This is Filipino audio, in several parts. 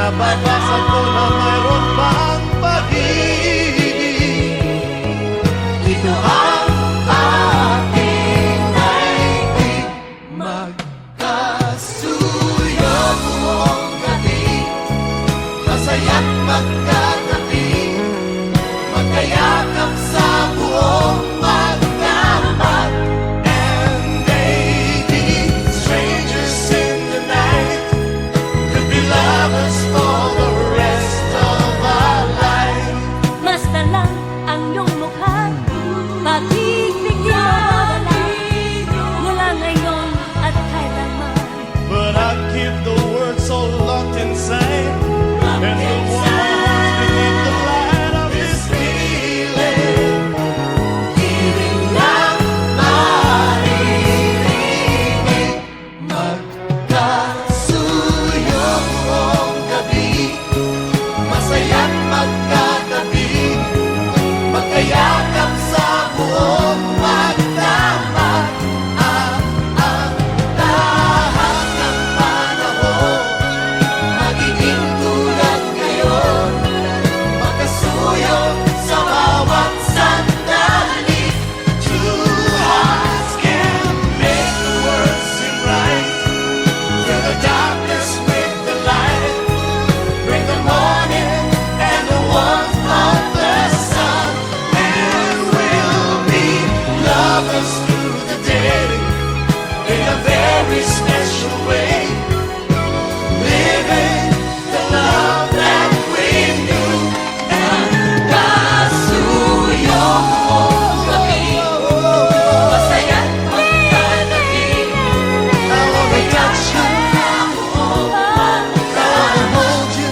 nababasa ko na mayroon pang pag-ibig. Ito ang ating daigdig, magkasuyo buong gabi, masaya't magkatabi, magkayakap sa buong magdamag. And maybe strangers in the night could be lovers for the rest of our life. Basta lang ang iyong mukha, pag-ibig mawawala, mula ngayon at kailanman. But I keep the words so locked inside, and the words beneath the light of this feeling. Piling lang maririnig, magkasuyo buong gabi, masaya't magkatabi, magkayakap sa buong magdamag. Ang lahat ng panahon magiging tulad ngayon, magkasuyo sa bawat sandali. Two hearts can make the world seem right, fill the darkness with the light, bring the morning and the warmth of the sun, and we'll be lovers through the day in a very special way, living the love that we knew. And kasuyo buong gabi, masaya't magkatabi, I wanna touch you, I wanna hold you,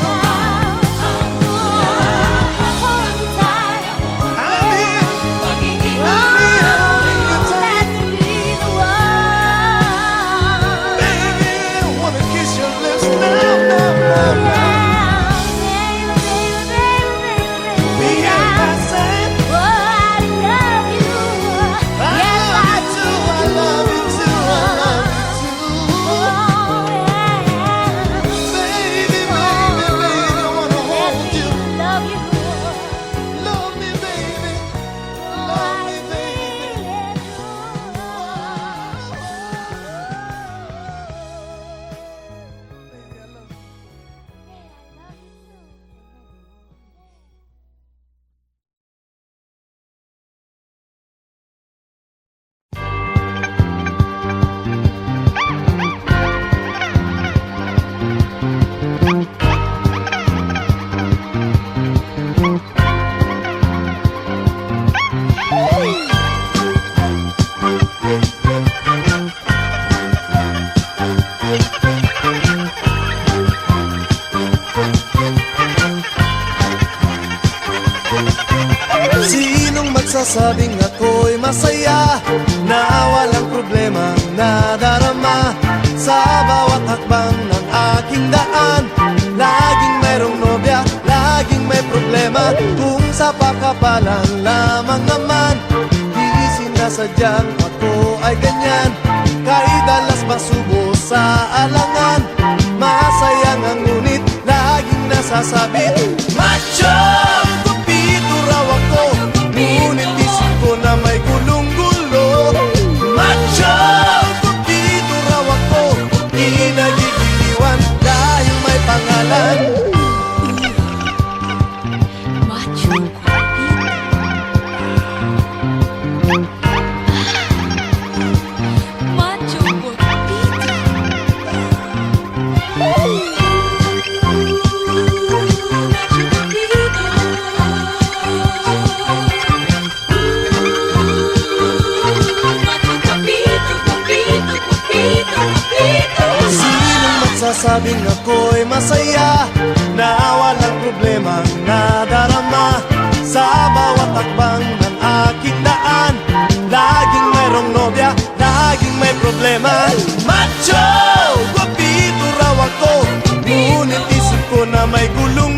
I'm here, Pag-ibig I'm here, let me be the one. baby, I wanna kiss your lips now. Me and my son, I love you too, I love you too, I love you too. Baby, baby, baby, I wanna hold you. Love me, baby, love me, baby. Baby, I love you. Sinong magsasabing ako'y masaya, na walang problemang nadarama? Sa bawat hakbang ng aking daan, laging mayroong nobya, laging may problema. Kung sa pakapalan lamang naman, di sinasadyang ako ay ganyan. Kahit dalas masubo sa alangan, masaya nga ngunit laging nasasabit. Macho! Kupito raw ako, ngunit isip ko na may gulong-gulo. Macho! Kupito raw ako, di nagigiliwan dahil may pangalan. Macho Sinong magsasabing ako'y masaya, na walang problemang nadarama? Sa bawat hakbang ng aking daan, laging mayroong nobya, laging may problema. Macho! Guwapito raw ako, ngunit isip ko na may gulong